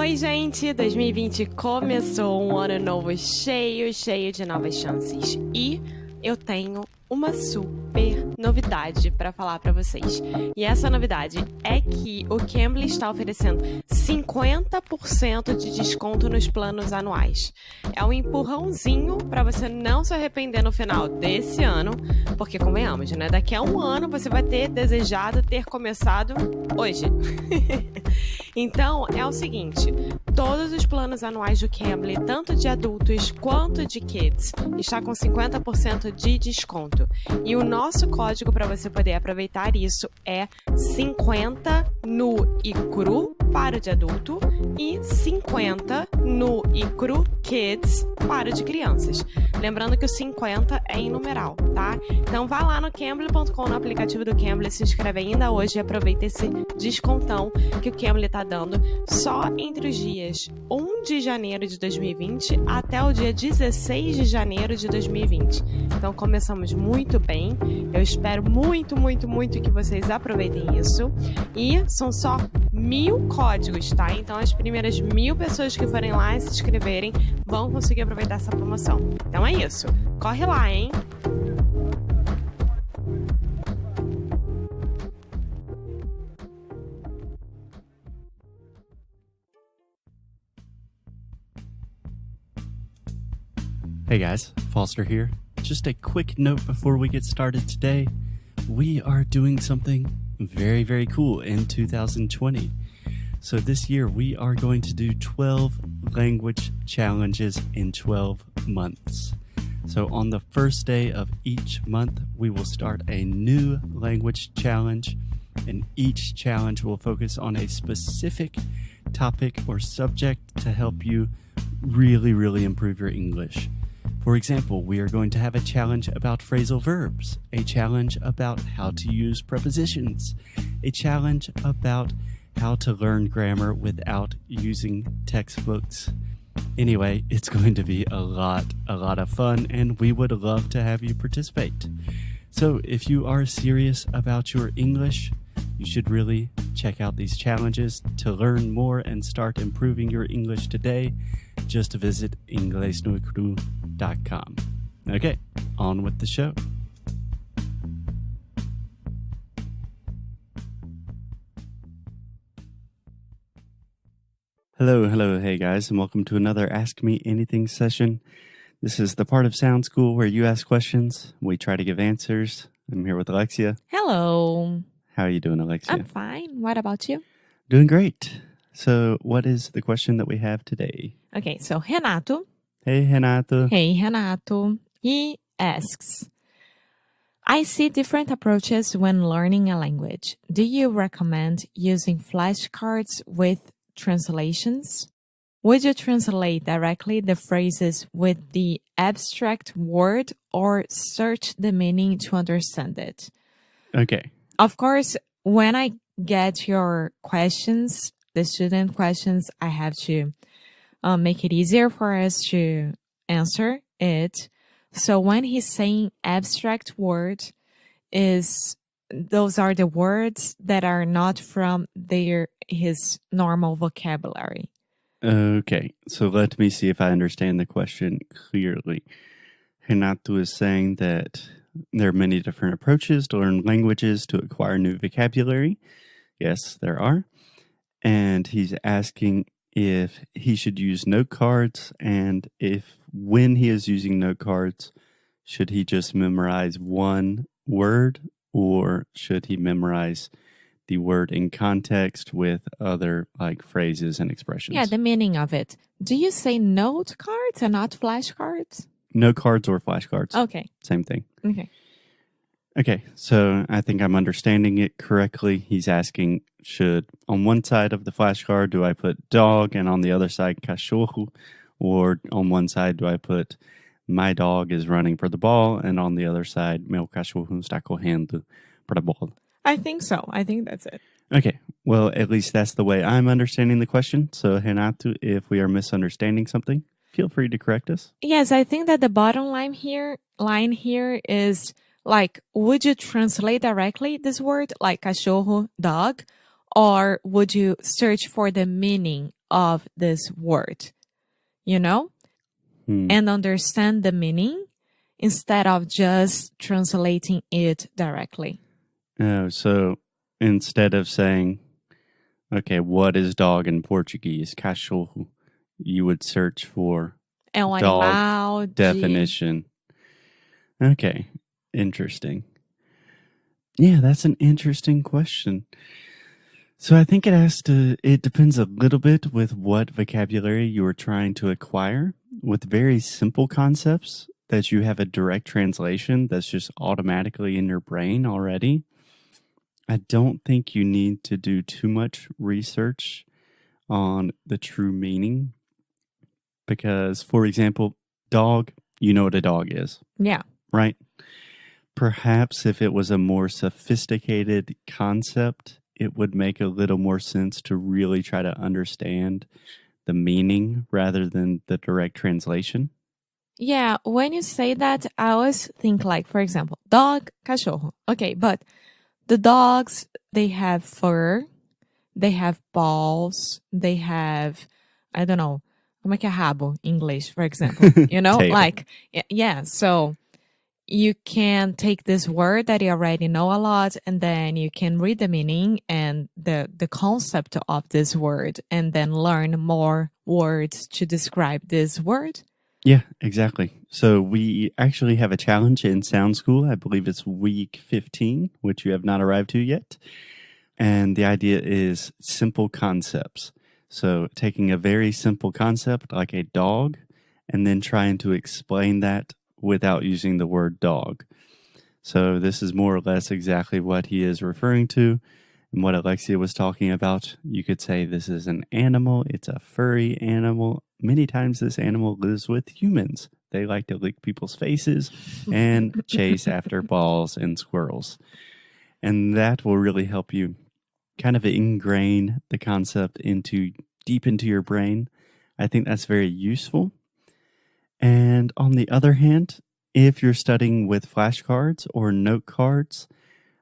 Oi, gente! 2020 começou, um ano novo cheio de novas chances. E eu tenho uma super novidade para falar para vocês. E essa novidade é que o Cambly está oferecendo 50% de desconto nos planos anuais. É um empurrãozinho para você não se arrepender no final desse ano, porque convenhamos, né? Daqui a um ano você vai ter desejado ter começado hoje. Então, é o seguinte, todos os planos anuais do Cambly, tanto de adultos quanto de kids, está com 50% de desconto. E o nosso código para você poder aproveitar isso é 50 nu e cru para o de adulto e 50 nu e cru kids para o de crianças. Lembrando que o 50 é em numeral, tá? Então vá lá no cambly.com, no aplicativo do Cambly, se inscreve ainda hoje e aproveita esse descontão que o Cambly está dando só entre os dias 1 de janeiro de 2020 até o dia 16 de janeiro de 2020. Então começamos muito bem. Eu espero muito que vocês aproveitem isso. E são só 1000 códigos, tá? Então as primeiras 1000 pessoas que forem lá e se inscreverem vão conseguir aproveitar essa promoção. Então é isso. Corre lá, hein? Hey guys, Foster here. Just a quick note before we get started today. We are doing something very cool in 2020. So this year we are going to do 12 language challenges in 12 months. So on the first day of each month, we will start a new language challenge, and each challenge will focus on a specific topic or subject to help you really improve your English. For example, we are going to have a challenge about phrasal verbs, a challenge about how to use prepositions, a challenge about how to learn grammar without using textbooks. Anyway, it's going to be a lot of fun, and we would love to have you participate. So if you are serious about your English, you should really check out these challenges. To learn more and start improving your English today, just visit inglesnuecru.com. Okay, on with the show. Hello, hey guys, and welcome to another Ask Me Anything session. This is the part of Sound School where you ask questions, we try to give answers. I'm here with Alexia. Hello. How are you doing, Alexia? I'm fine. What about you? Doing great. So what is the question that we have today? Okay, so Renato. Hey, Renato. Hey, Renato. He asks, I see different approaches when learning a language. Do you recommend using flashcards with translations? Would you translate directly the phrases with the abstract word or search the meaning to understand it? Okay. Of course, when I get your questions, the student questions, I have to make it easier for us to answer it. So when he's saying abstract word, those are the words that are not from his normal vocabulary. Okay, so let me see if I understand the question clearly. Renato is saying that there are many different approaches to learn languages to acquire new vocabulary. Yes, there are. And he's asking if he should use note cards, and if when he is using note cards, should he just memorize one word, or should he memorize the word in context with other like phrases and expressions? Yeah, the meaning of it. Do you say note cards and not flashcards? Note cards or flashcards. Okay. Same thing. Okay, so I think I'm understanding it correctly. He's asking, should on one side of the flashcard, do I put dog, and on the other side, cachorro? Or on one side, do I put my dog is running for the ball, and on the other side, meu cachorro está correndo para a bola? I think so. I think that's it. Okay, well, at least that's the way I'm understanding the question. So, Renato, if we are misunderstanding something, feel free to correct us. Yes, I think that the bottom line here is like, would you translate directly this word, like cachorro, dog, or would you search for the meaning of this word, you know, and understand the meaning instead of just translating it directly. Oh, so instead of saying, okay, what is dog in Portuguese? Cachorro. You would search for É um dog animal definition. Okay, interesting. Yeah, that's an interesting question. So I think it depends a little bit with what vocabulary you are trying to acquire. With very simple concepts that you have a direct translation that's just automatically in your brain already, I don't think you need to do too much research on the true meaning. Because, for example, dog, you know what a dog is. Yeah. Right? Perhaps if it was a more sophisticated concept, it would make a little more sense to really try to understand the meaning rather than the direct translation. Yeah, when you say that, I always think like, for example, dog, cachorro. Okay, but the dogs, they have fur, they have balls, they have, I don't know, como é que é rabo in English, for example, you know, Tail. like, yeah, so you can take this word that you already know a lot and then you can read the meaning and the concept of this word and then learn more words to describe this word. Yeah, exactly. So we actually have a challenge in Sound School. I believe it's week 15, which you have not arrived to yet. And the idea is simple concepts. So taking a very simple concept like a dog and then trying to explain that without using the word dog. So this is more or less exactly what he is referring to and what Alexia was talking about. You could say this is an animal. It's a furry animal. Many times this animal lives with humans. They like to lick people's faces and chase after balls and squirrels. And that will really help you kind of ingrain the concept deep into your brain. I think that's very useful. And on the other hand, if you're studying with flashcards or note cards,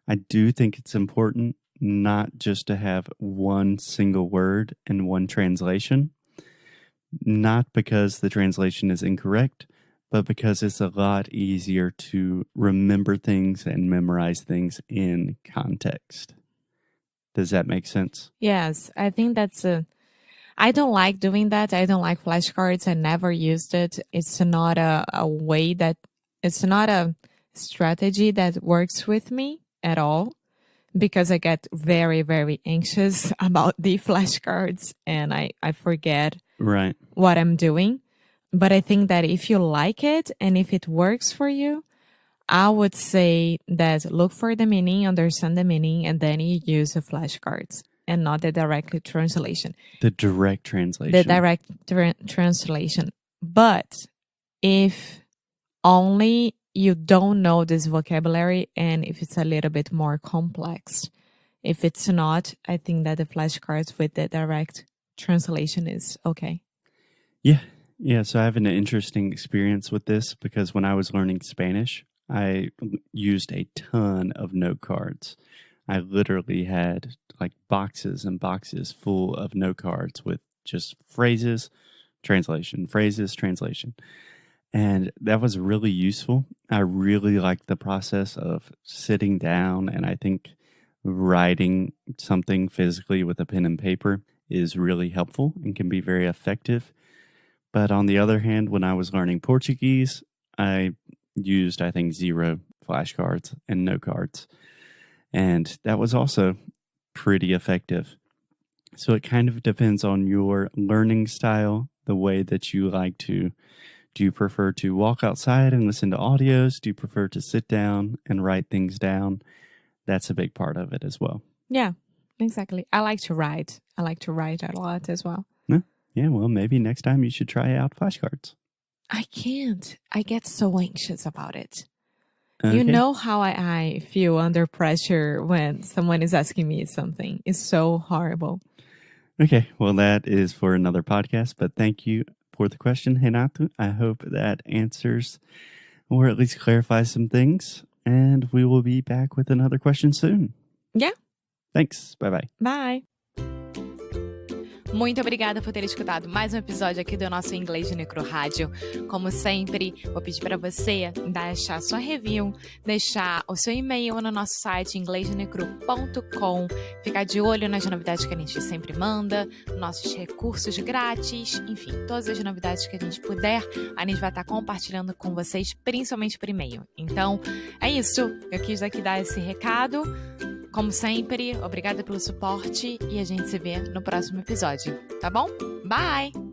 I do think it's important not just to have one single word and one translation. Not because the translation is incorrect, but because it's a lot easier to remember things and memorize things in context. Does that make sense? Yes, I think I don't like doing that. I don't like flashcards. I never used it. It's not it's not a strategy that works with me at all because I get very, very anxious about the flashcards and I forget what I'm doing. But I think that if you like it and if it works for you, I would say that look for the meaning, understand the meaning, and then you use the flashcards and not the direct translation. The direct translation. The direct translation. But if only you don't know this vocabulary and if it's a little bit more complex, if it's not, I think that the flashcards with the direct translation is okay. Yeah. So I have an interesting experience with this because when I was learning Spanish, I used a ton of note cards. I literally had like boxes and boxes full of note cards with just phrases, translation. And that was really useful. I really liked the process of sitting down, and I think writing something physically with a pen and paper is really helpful and can be very effective. But on the other hand, when I was learning Portuguese, I used, I think, 0 flashcards and note cards. And that was also pretty effective. So it kind of depends on your learning style, the way that you like to. Do you prefer to walk outside and listen to audios? Do you prefer to sit down and write things down? That's a big part of it as well. Yeah, exactly. I like to write. I like to write a lot as well. Yeah, well, maybe next time you should try out flashcards. I can't. I get so anxious about it. Okay. You know how I feel under pressure when someone is asking me something. It's so horrible. Okay, well, that is for another podcast, but thank you for the question, Renato. I hope that answers or at least clarifies some things, and we will be back with another question soon. Yeah. Thanks. Bye-bye. Bye. Muito obrigada por ter escutado mais um episódio aqui do nosso Inglês de Necro Rádio. Como sempre, vou pedir para você deixar sua review, deixar o seu e-mail no nosso site inglesdenecru.com, ficar de olho nas novidades que a gente sempre manda, nossos recursos grátis, enfim, todas as novidades que a gente puder, a gente vai estar compartilhando com vocês, principalmente por e-mail. Então, é isso. Eu quis aqui dar esse recado. Como sempre, obrigada pelo suporte e a gente se vê no próximo episódio, tá bom? Bye!